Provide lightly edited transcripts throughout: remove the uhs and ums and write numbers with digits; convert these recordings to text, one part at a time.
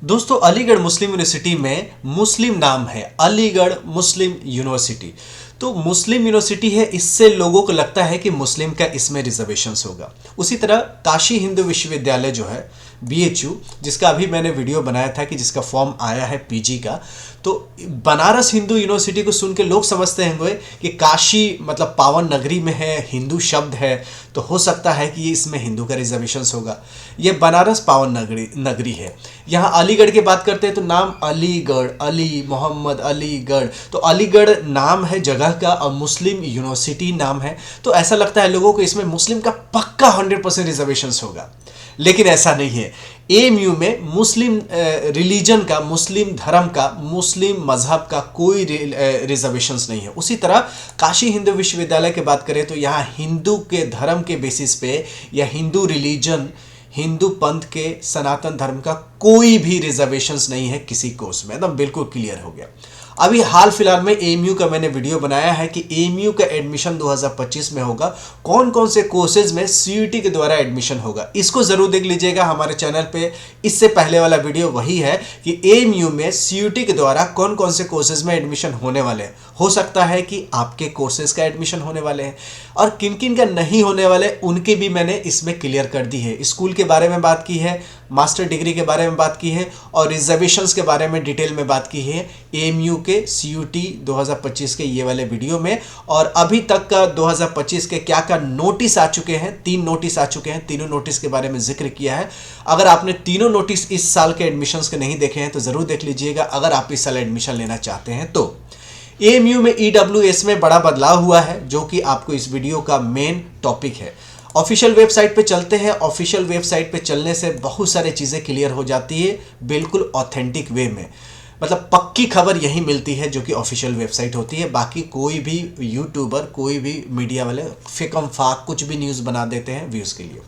दोस्तों अलीगढ़ मुस्लिम यूनिवर्सिटी में मुस्लिम नाम है, अलीगढ़ मुस्लिम यूनिवर्सिटी। तो मुस्लिम यूनिवर्सिटी है, इससे लोगों को लगता है कि मुस्लिम का इसमें रिजर्वेशंस होगा। उसी तरह काशी हिंदू विश्वविद्यालय जो है बीएचयू, जिसका अभी मैंने वीडियो बनाया था कि जिसका फॉर्म आया है पीजी का, तो बनारस हिंदू यूनिवर्सिटी को सुन के लोग समझते हैं कि काशी मतलब पावन नगरी में है, हिंदू शब्द है, तो हो सकता है कि इसमें हिंदू का रिजर्वेशंस होगा। ये बनारस पावन नगरी है। यहाँ अलीगढ़ की बात करते हैं तो नाम अलीगढ़, अली मोहम्मद अलीगढ़, तो अलीगढ़ नाम है जगह का और मुस्लिम यूनिवर्सिटी नाम है, तो ऐसा लगता है लोगों को इसमें मुस्लिम का पक्का 100% रिजर्वेशंस होगा, लेकिन ऐसा नहीं है। एएमयू में मुस्लिम रिलीजन का, मुस्लिम धर्म का, मुस्लिम मजहब का कोई रिजर्वेशंस नहीं है। उसी तरह काशी हिंदू विश्वविद्यालय की बात करें तो यहाँ हिंदू के धर्म के बेसिस पे या हिंदू रिलीजन, हिंदू पंथ के सनातन धर्म का कोई भी रिजर्वेशंस नहीं है किसी कोर्स में, एकदम बिल्कुल क्लियर हो गया। अभी हाल फिलहाल में एएमयू का मैंने वीडियो बनाया है कि एएमयू का एडमिशन 2025 में होगा, कौन कौन से कोर्सेज में सीयूटी के द्वारा एडमिशन होगा, इसको जरूर देख लीजिएगा हमारे चैनल पे। इससे पहले वाला वीडियो वही है कि एएमयू में सीयूटी के द्वारा कौन कौन से कोर्सेज में एडमिशन होने वाले हैं। हो सकता है कि आपके कोर्सेज का एडमिशन होने वाले हैं और किन किन का नहीं होने वाले उनके भी मैंने इसमें क्लियर कर दी है। स्कूल के बारे में बात की है, मास्टर डिग्री के बारे में बात की है और रिजर्वेशंस के बारे में डिटेल में बात की है एएमयू के सीयूटी 2025 के ये वाले वीडियो में। और अभी तक का 2025 के क्या क्या नोटिस आ चुके हैं, 3 नोटिस आ चुके हैं, तीनों नोटिस के बारे में जिक्र किया है। अगर आपने तीनों नोटिस इस साल के एडमिशन्स के नहीं देखे हैं तो जरूर देख लीजिएगा अगर आप इस साल एडमिशन लेना चाहते हैं तो। एएमयू में ईडब्ल्यूएस में बड़ा बदलाव हुआ है जो कि आपको इस वीडियो का मेन टॉपिक है। ऑफिशियल वेबसाइट पे चलते हैं, ऑफिशियल वेबसाइट पे चलने से बहुत सारी चीज़ें क्लियर हो जाती है बिल्कुल ऑथेंटिक वे में, मतलब पक्की खबर यही मिलती है जो कि ऑफिशियल वेबसाइट होती है। बाकी कोई भी यूट्यूबर, कोई भी मीडिया वाले फिकम फाक कुछ भी न्यूज़ बना देते हैं व्यूज़ के लिए।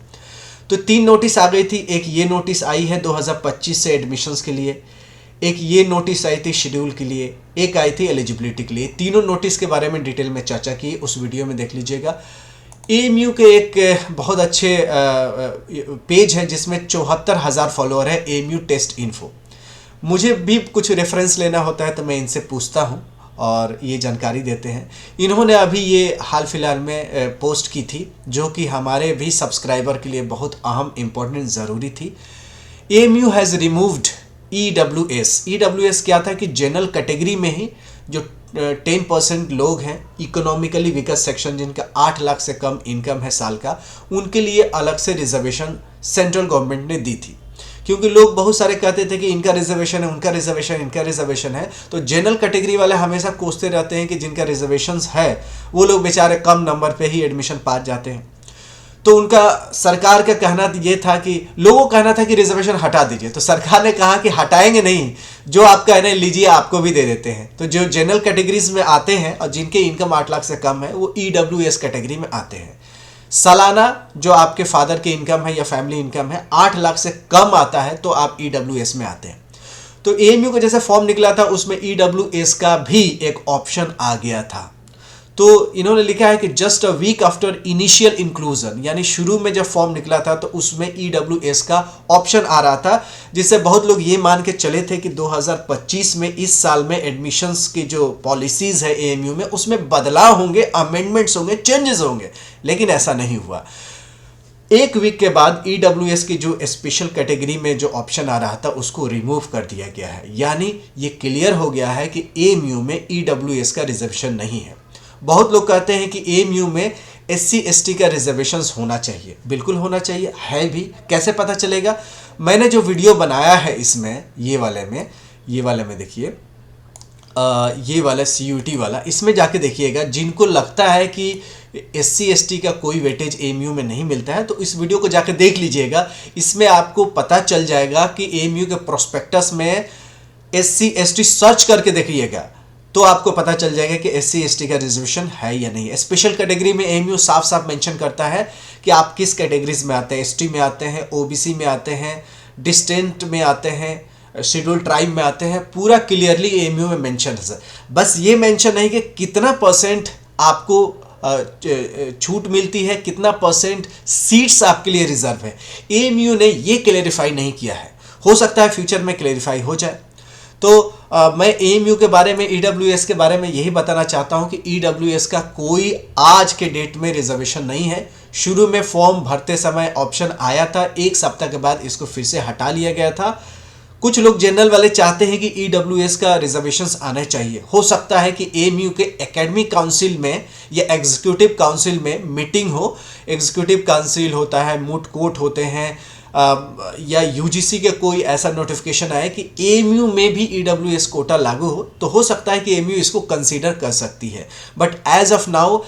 तो 3 नोटिस आ गई थी। एक ये नोटिस आई है 2025 से एडमिशन्स के लिए, एक ये नोटिस आई थी शेड्यूल के लिए, एक आई थी एलिजिबिलिटी के लिए। तीनों नोटिस के बारे में डिटेल में चर्चा की, उस वीडियो में देख लीजिएगा। एएमयू के एक बहुत अच्छे पेज है जिसमें 74,000 फॉलोअर है, एएमयू टेस्ट इन्फो। मुझे भी कुछ रेफरेंस लेना होता है तो मैं इनसे पूछता हूँ और ये जानकारी देते हैं। इन्होंने अभी ये हाल फिलहाल में पोस्ट की थी जो कि हमारे भी सब्सक्राइबर के लिए बहुत अहम इम्पोर्टेंट ज़रूरी थी। AMU has removed EWS. EWS क्या था कि जनरल कैटेगरी में ही जो 10% लोग हैं, इकोनॉमिकली वीकर सेक्शन, जिनका 8 लाख से कम इनकम है साल का, उनके लिए अलग से रिजर्वेशन सेंट्रल गवर्नमेंट ने दी थी। क्योंकि लोग बहुत सारे कहते थे कि इनका रिजर्वेशन है, उनका रिजर्वेशन, इनका रिजर्वेशन है, तो जनरल कैटेगरी वाले हमेशा कोसते रहते हैं कि जिनका रिजर्वेशंस है वो लोग बेचारे कम नंबर पे ही एडमिशन पा जाते हैं। तो उनका सरकार का कहना ये था कि लोगों का कहना था कि रिजर्वेशन हटा दीजिए, तो सरकार ने कहा कि हटाएंगे नहीं, जो आप कह रहे हैं लीजिए, आपको भी दे देते हैं। तो जो जनरल कैटेगरीज में आते हैं और जिनके इनकम 8 लाख से कम है वो ईडब्ल्यूएस कैटेगरी में आते हैं। सालाना जो आपके फादर की इनकम है या फैमिली इनकम है 8 लाख से कम आता है तो आप ईडब्ल्यूएस में आते हैं। तो एएमयू को जैसे फॉर्म निकला था उसमें ईडब्ल्यूएस का भी एक ऑप्शन आ गया था। तो इन्होंने लिखा है कि just a week after initial inclusion, यानी शुरू में जब फॉर्म निकला था तो उसमें ईडब्ल्यूएस का ऑप्शन आ रहा था, जिससे बहुत लोग ये मान के चले थे कि 2025 में, इस साल में एडमिशन्स की जो पॉलिसीज है एएमयू में उसमें बदलाव होंगे, अमेंडमेंट्स होंगे, चेंजेस होंगे, लेकिन ऐसा नहीं हुआ। एक वीक के बाद ईडब्ल्यूएस की जो स्पेशल कैटेगरी में जो ऑप्शन आ रहा था उसको रिमूव कर दिया गया है, यानी ये क्लियर हो गया है कि एएमयू में ईडब्ल्यूएस का रिजर्वेशन नहीं है। बहुत लोग कहते हैं कि एएमयू में एससी एसटी का रिजर्वेशंस होना चाहिए, बिल्कुल होना चाहिए, है भी। कैसे पता चलेगा? मैंने जो वीडियो बनाया है इसमें, ये वाले में देखिए, ये वाला सीयूटी वाला, इसमें जाके देखिएगा। जिनको लगता है कि एससी एसटी का कोई वेटेज एएमयू में नहीं मिलता है तो इस वीडियो को जाके देख लीजिएगा। इसमें आपको पता चल जाएगा कि एएमयू के प्रोस्पेक्टस में एससी एसटी सर्च करके देखिएगा तो आपको पता चल जाएगा कि एससी एसटी का रिजर्वेशन है या नहीं है। स्पेशल कैटेगरी में एएमयू साफ साफ मेंशन करता है कि आप किस कैटेगरीज में आते हैं, एसटी में आते हैं, ओबीसी में आते हैं, डिस्टेंट में आते हैं, शेड्यूल ट्राइब में आते हैं, पूरा क्लियरली एएमयू में मेंशन है। बस ये मेंशन नहीं कि कितना परसेंट आपको छूट मिलती है, कितना परसेंट सीट्स आपके लिए रिजर्व है, एएमयू ने ये क्लेरिफाई नहीं किया है। हो सकता है फ्यूचर में क्लेरिफाई हो जाए। तो मैं एएमयू के बारे में, ईडब्ल्यूएस के बारे में यही बताना चाहता हूं कि ईडब्ल्यूएस का कोई आज के डेट में रिजर्वेशन नहीं है। शुरू में फॉर्म भरते समय ऑप्शन आया था, एक सप्ताह के बाद इसको फिर से हटा लिया गया था। कुछ लोग जनरल वाले चाहते हैं कि ईडब्ल्यूएस का रिजर्वेशंस आने चाहिए। हो सकता है कि एएमयू के एकेडमिक काउंसिल में या एग्जीक्यूटिव काउंसिल में मीटिंग हो। एग्जीक्यूटिव काउंसिल होता है, मूट कोर्ट होते हैं, या यूजीसी के कोई ऐसा नोटिफिकेशन आए कि एएमयू में भी ईडब्ल्यूएस कोटा लागू हो, तो हो सकता है कि एएमयू इसको कंसीडर कर सकती है। But as of now,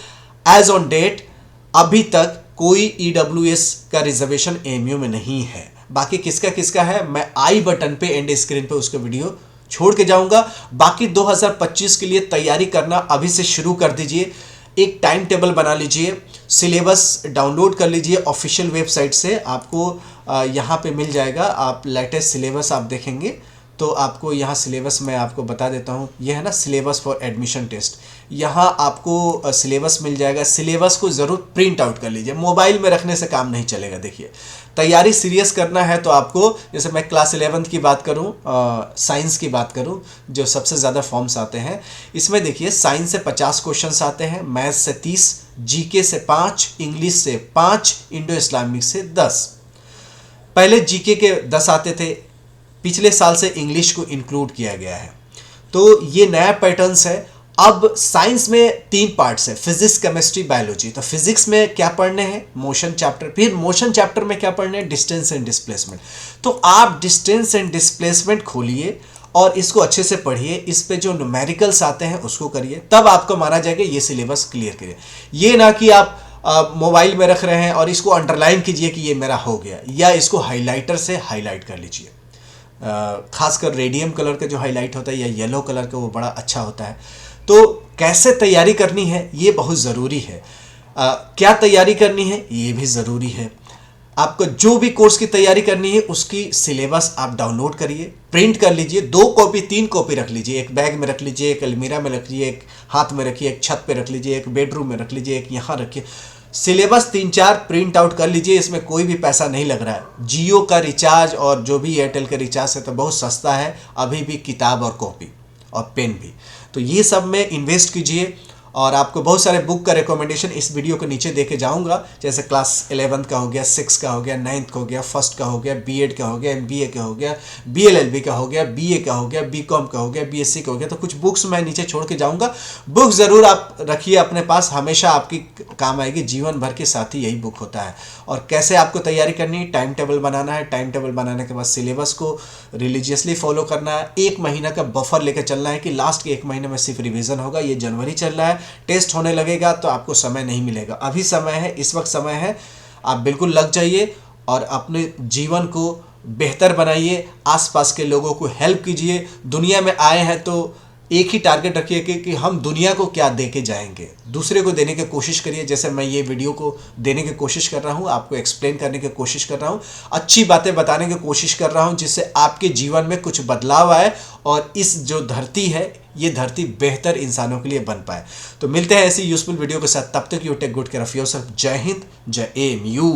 as on date, अभी तक कोई ईडब्ल्यूएस का रिजर्वेशन एएमयू में नहीं है। बाकी किसका किसका है, मैं आई बटन पे, एंड स्क्रीन पे उसका वीडियो छोड़ के जाऊंगा। बाकी 2025 के लिए तैयारी करना अभी से शुरू कर दीजिए। एक टाइम टेबल बना लीजिए, सिलेबस डाउनलोड कर लीजिए ऑफिशियल वेबसाइट से, आपको यहाँ पे मिल जाएगा। आप लेटेस्ट सिलेबस आप देखेंगे तो आपको यहाँ सिलेबस मैं आपको बता देता हूँ। यह है ना सिलेबस फॉर एडमिशन टेस्ट, यहाँ आपको सिलेबस मिल जाएगा। सिलेबस को ज़रूर प्रिंट आउट कर लीजिए, मोबाइल में रखने से काम नहीं चलेगा। देखिए, तैयारी सीरियस करना है तो आपको, जैसे मैं क्लास 11th की बात करूँ, साइंस की बात करूँ, जो सबसे ज़्यादा फॉर्म्स आते हैं इसमें देखिए, साइंस से 50 क्वेश्चन आते हैं, मैथ्स से 30, जीके से 5, इंग्लिश से 5, इंडो इस्लामिक से 10। पहले जीके के 10 आते थे, पिछले साल से इंग्लिश को इंक्लूड किया गया है। तो ये नया पैटर्न्स है। अब साइंस में 3 पार्ट्स है, फिजिक्स, केमिस्ट्री, बायोलॉजी। तो फिजिक्स में क्या पढ़ने हैं, मोशन चैप्टर। फिर मोशन चैप्टर में क्या पढ़ने हैं, डिस्टेंस एंड डिस्प्लेसमेंट। तो आप डिस्टेंस एंड डिस्प्लेसमेंट खोलिए और इसको अच्छे से पढ़िए। इस पे जो न्यूमेरिकल्स आते हैं उसको करिए, तब आपको माना जाएगा ये सिलेबस क्लियर करिए। ये ना कि आप मोबाइल में रख रहे हैं और इसको अंडरलाइन कीजिए कि ये मेरा हो गया, या इसको हाईलाइटर से हाईलाइट कर लीजिए। खासकर रेडियम कलर का जो हाईलाइट होता है या येलो कलर का, वो बड़ा अच्छा होता है। तो कैसे तैयारी करनी है ये बहुत ज़रूरी है। क्या तैयारी करनी है ये भी ज़रूरी है। आपको जो भी कोर्स की तैयारी करनी है उसकी सिलेबस आप डाउनलोड करिए, प्रिंट कर लीजिए, 2 कॉपी 3 कॉपी रख लीजिए। एक बैग में रख लीजिए, एक अलमीरा में रख लीजिए, एक हाथ में रखिए, एक छत पे रख लीजिए, एक बेडरूम में रख लीजिए, एक यहाँ रखिए। सिलेबस 3-4 प्रिंट आउट कर लीजिए। इसमें कोई भी पैसा नहीं लग रहा है। जियो का रिचार्ज और जो भी एयरटेल का रिचार्ज है तो बहुत सस्ता है अभी भी, किताब और कॉपी और पेन भी। तो ये सब में इन्वेस्ट कीजिए। और आपको बहुत सारे बुक का रिकमेंडेशन इस वीडियो के नीचे देके जाऊंगा, जैसे क्लास 11th का हो गया, 6 का हो गया, 9th का हो गया, 1st का हो गया, बीएड का हो गया, एमबीए का हो गया, बीएलएलबी का हो गया, बीए का हो गया, बीकॉम का हो गया, बीएससी का हो गया। तो कुछ बुक्स मैं नीचे छोड़ के जाऊंगा। बुक ज़रूर आप रखिए अपने पास, हमेशा आपकी काम आएगी। जीवन भर के साथी यही बुक होता है। और कैसे आपको तैयारी करनी है, टाइम टेबल बनाना है। टाइम टेबल बनाने के बाद सिलेबस को रिलीजियसली फॉलो करना है। 1 महीना का बफर लेकर चलना है कि लास्ट के 1 महीने में सिर्फ रिवीजन होगा। ये जनवरी चल रहा है, टेस्ट होने लगेगा तो आपको समय नहीं मिलेगा। अभी समय है, इस वक्त समय है, आप बिल्कुल लग जाइए और अपने जीवन को बेहतर बनाइए। आसपास के लोगों को हेल्प कीजिए। दुनिया में आए हैं तो एक ही टारगेट रखिए कि हम दुनिया को क्या दे के जाएंगे, दूसरे को देने की कोशिश करिए। जैसे मैं ये वीडियो को देने की कोशिश कर रहा हूँ, आपको एक्सप्लेन करने की कोशिश कर रहा हूँ, अच्छी बातें बताने की कोशिश कर रहा हूँ, जिससे आपके जीवन में कुछ बदलाव आए और इस जो धरती है, ये धरती बेहतर इंसानों के लिए बन पाए। तो मिलते हैं ऐसी यूजफुल वीडियो के साथ, तब तक you take good care of yourself. जय हिंद, जय एएमयू।